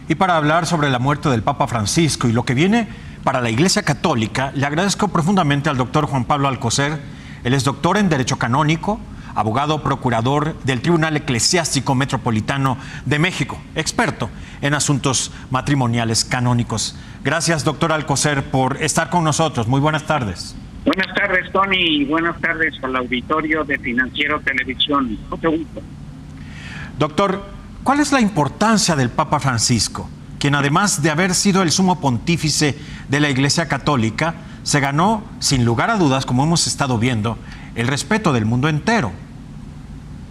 Y para hablar sobre la muerte del Papa Francisco y lo que viene para la Iglesia Católica, le agradezco profundamente al doctor Juan Pablo Alcocer. Él es doctor en Derecho Canónico, abogado procurador del Tribunal Eclesiástico Metropolitano de México, experto en asuntos matrimoniales canónicos. Gracias, doctor Alcocer, por estar con nosotros. Muy buenas tardes. Buenas tardes, Tony, y buenas tardes al auditorio de Financiero Televisión. Mucho gusto. Doctor, ¿cuál es la importancia del Papa Francisco, quien además de haber sido el sumo pontífice de la Iglesia Católica, se ganó, sin lugar a dudas, como hemos estado viendo, el respeto del mundo entero?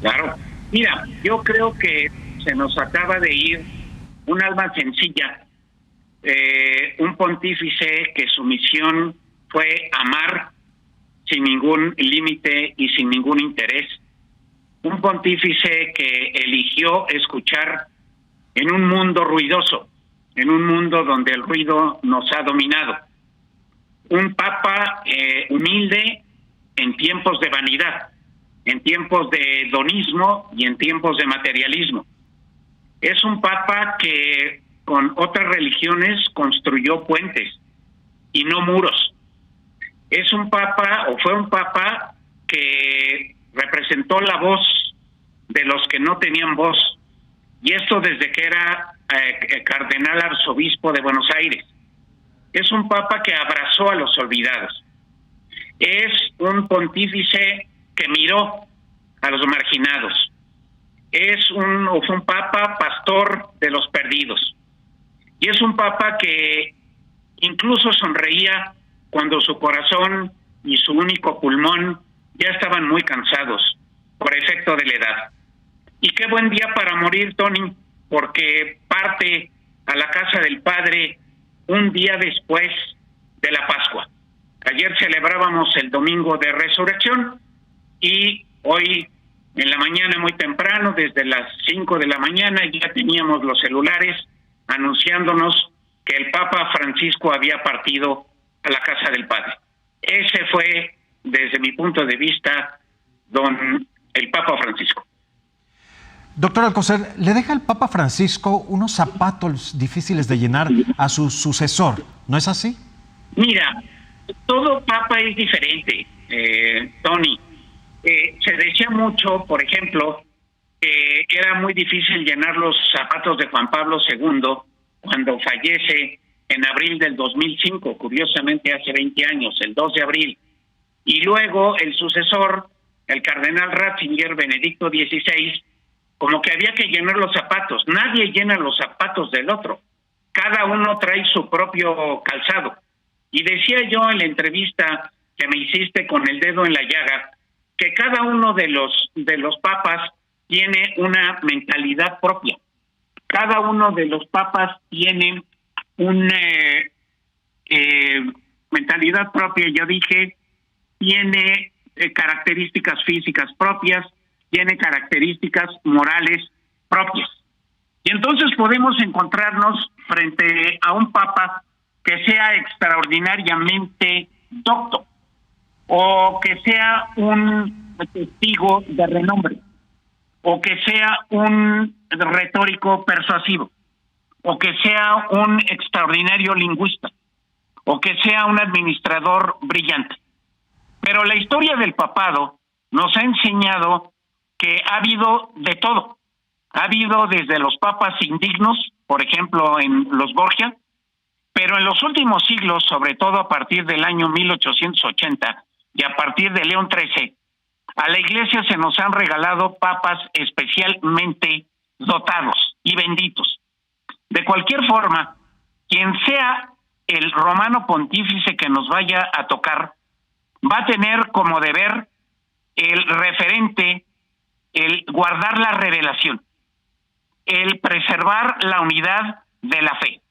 Claro. Mira, yo creo que se nos acaba de ir un alma sencilla, un pontífice que su misión fue amar sin ningún límite y sin ningún interés. Un pontífice que eligió escuchar en un mundo ruidoso, en un mundo donde el ruido nos ha dominado. Un papa humilde en tiempos de vanidad, en tiempos de hedonismo y en tiempos de materialismo. Es un papa que con otras religiones construyó puentes y no muros. Es un papa, o fue un papa, que representó la voz de los que no tenían voz. Y esto desde que era cardenal arzobispo de Buenos Aires. Es un papa que abrazó a los olvidados. Es un pontífice que miró a los marginados. Fue un papa pastor de los perdidos. Y es un papa que incluso sonreía cuando su corazón y su único pulmón ya estaban muy cansados por efecto de la edad. Y qué buen día para morir, Tony, porque parte a la casa del Padre un día después de la Pascua. Ayer celebrábamos el Domingo de Resurrección y hoy en la mañana muy temprano, desde las 5 de la mañana, ya teníamos los celulares anunciándonos que el Papa Francisco había partido a la casa del Padre. Ese fue, desde mi punto de vista, el Papa Francisco. Doctor Alcocer, ¿le deja el Papa Francisco unos zapatos difíciles de llenar a su sucesor? ¿No es así? Mira, todo papa es diferente, Tony. Se decía mucho, por ejemplo, que era muy difícil llenar los zapatos de Juan Pablo II cuando fallece en abril del 2005, curiosamente hace 20 años, el 2 de abril. Y luego el sucesor, el cardenal Ratzinger, Benedicto XVI, como que había que llenar los zapatos. Nadie llena los zapatos del otro. Cada uno trae su propio calzado. Y decía yo en la entrevista que me hiciste con el dedo en la llaga, que cada uno de los papas tiene una mentalidad propia. Cada uno de los papas tiene una mentalidad propia. Yo dije, tiene características físicas propias, tiene características morales propias. Y entonces podemos encontrarnos frente a un papa que sea extraordinariamente docto, o que sea un testigo de renombre, o que sea un retórico persuasivo, o que sea un extraordinario lingüista, o que sea un administrador brillante. Pero la historia del papado nos ha enseñado que ha habido de todo. Ha habido desde los papas indignos, por ejemplo en los Borgia, pero en los últimos siglos, sobre todo a partir del año 1880 y a partir de León XIII, a la Iglesia se nos han regalado papas especialmente dotados y benditos. De cualquier forma, quien sea el romano pontífice que nos vaya a tocar, va a tener como deber el referente, el guardar la revelación, el preservar la unidad de la fe.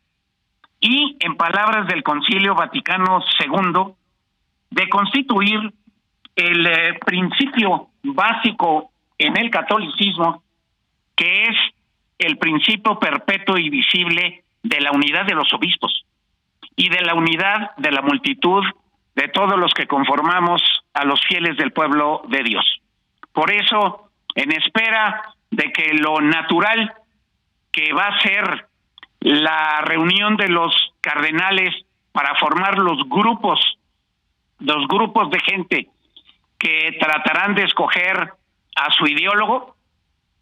Y, en palabras del Concilio Vaticano II, de constituir el principio básico en el catolicismo, que es el principio perpetuo y visible de la unidad de los obispos y de la unidad de la multitud de todos los que conformamos a los fieles del pueblo de Dios. Por eso, en espera de que lo natural que va a ser la reunión de los cardenales para formar los grupos de gente que tratarán de escoger a su ideólogo,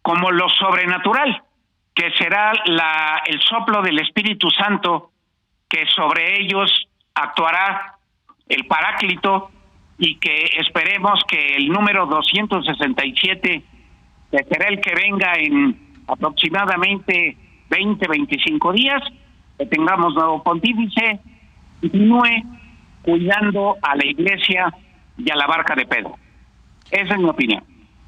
como lo sobrenatural, que será el soplo del Espíritu Santo, que sobre ellos actuará el Paráclito, y que esperemos que el número 267, que será el que venga en aproximadamente 25 días, que tengamos nuevo pontífice, continúe cuidando a la Iglesia y a la barca de Pedro. Esa es mi opinión.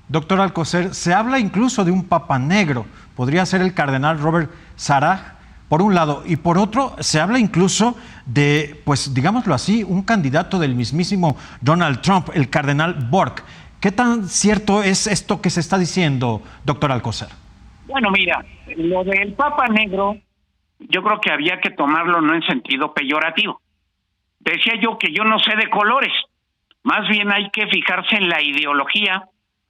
Doctor Alcocer, se habla incluso de un papa negro. Podría ser el cardenal Robert Sarah, por un lado, y por otro, se habla incluso de, pues digámoslo así, un candidato del mismísimo Donald Trump, el cardenal Borg. ¿Qué tan cierto es esto que se está diciendo, doctor Alcocer? Bueno, mira, lo del papa negro, yo creo que había que tomarlo no en sentido peyorativo. Decía yo que yo no sé de colores, más bien hay que fijarse en la ideología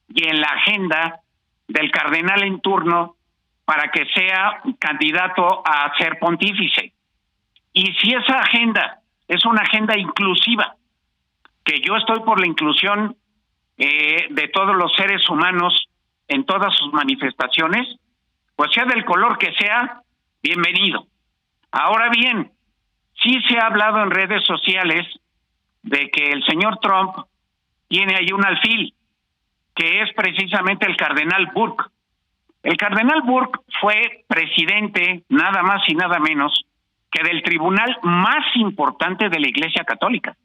y en la agenda del cardenal en turno para que sea candidato a ser pontífice. Y si esa agenda es una agenda inclusiva, que yo estoy por la inclusión de todos los seres humanos en todas sus manifestaciones, pues sea del color que sea, bienvenido. Ahora bien, sí se ha hablado en redes sociales de que el señor Trump tiene ahí un alfil, que es precisamente el cardenal Burke. El cardenal Burke fue presidente, nada más y nada menos, que del tribunal más importante de la Iglesia Católica,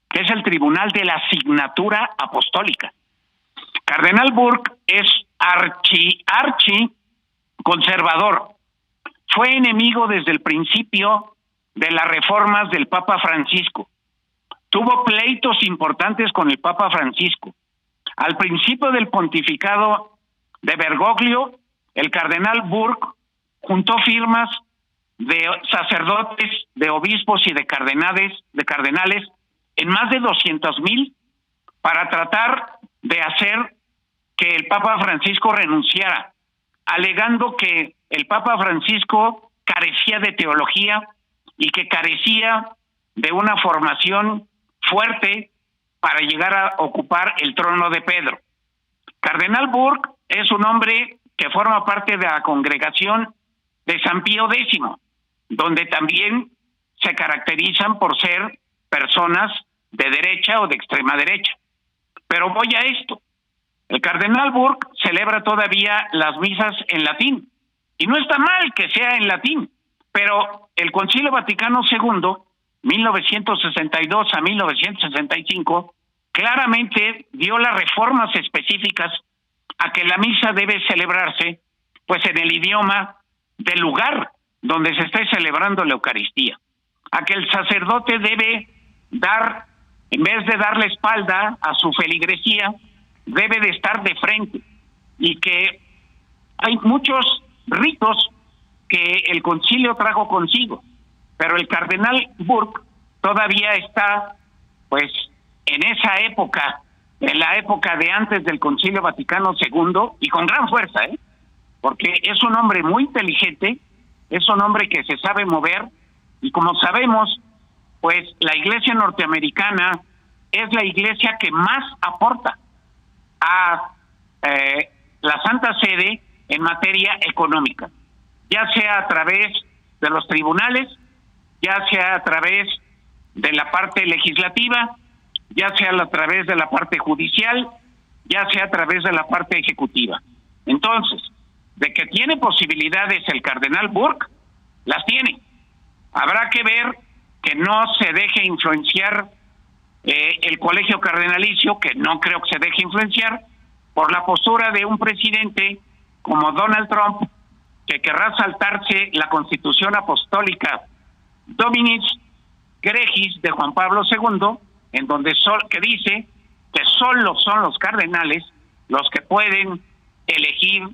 que es el Tribunal de la Signatura Apostólica. Cardenal Burke es archi conservador. Fue enemigo desde el principio de las reformas del Papa Francisco. Tuvo pleitos importantes con el Papa Francisco. Al principio del pontificado de Bergoglio, el cardenal Burke juntó firmas de sacerdotes, de obispos y de cardenales en más de 200,000 para tratar de hacer que el Papa Francisco renunciara, alegando que el Papa Francisco carecía de teología y que carecía de una formación fuerte para llegar a ocupar el trono de Pedro. Cardenal Burke es un hombre que forma parte de la congregación de San Pío X, donde también se caracterizan por ser personas de derecha o de extrema derecha. Pero voy a esto. El cardenal Burke celebra todavía las misas en latín, y no está mal que sea en latín, pero el Concilio Vaticano II, 1962 a 1965, claramente dio las reformas específicas a que la misa debe celebrarse pues en el idioma del lugar donde se esté celebrando la Eucaristía, a que el sacerdote debe dar, en vez de dar la espalda a su feligresía, debe de estar de frente, y que hay muchos ritos que el concilio trajo consigo, pero el cardenal Burke todavía está pues en esa época, en la época de antes del Concilio Vaticano II, y con gran fuerza, porque es un hombre muy inteligente, es un hombre que se sabe mover, y como sabemos, pues la Iglesia norteamericana es la iglesia que más aporta a la Santa Sede en materia económica, ya sea a través de los tribunales, ya sea a través de la parte legislativa, ya sea a través de la parte judicial, ya sea a través de la parte ejecutiva. Entonces, de que tiene posibilidades el cardenal Burke, las tiene. Habrá que ver que no se deje influenciar el colegio cardenalicio, que no creo que se deje influenciar por la postura de un presidente como Donald Trump, que querrá saltarse la Constitución Apostólica Dominis Gregis de Juan Pablo II, en donde que dice que solo son los cardenales los que pueden elegir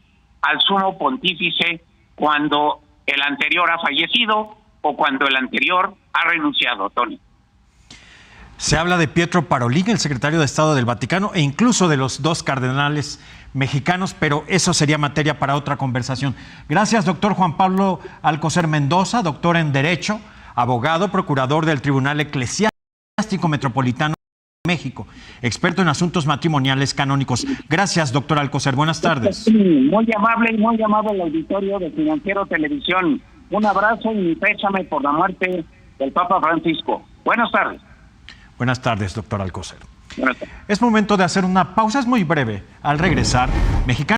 al sumo pontífice cuando el anterior ha fallecido o cuando el anterior ha renunciado, Tony. Se habla de Pietro Parolin, el secretario de Estado del Vaticano, e incluso de los dos cardenales mexicanos, pero eso sería materia para otra conversación. Gracias, doctor Juan Pablo Alcocer Mendoza, doctor en Derecho, abogado, procurador del Tribunal Eclesiástico Metropolitano de México, experto en asuntos matrimoniales canónicos. Gracias, doctor Alcocer. Buenas tardes. Sí, muy amable el auditorio de Financiero Televisión. Un abrazo y mi pésame por la muerte del Papa Francisco. Buenas tardes. Buenas tardes, doctor Alcocer. Buenas tardes. Es momento de hacer una pausa, es muy breve. Al regresar, mexicanos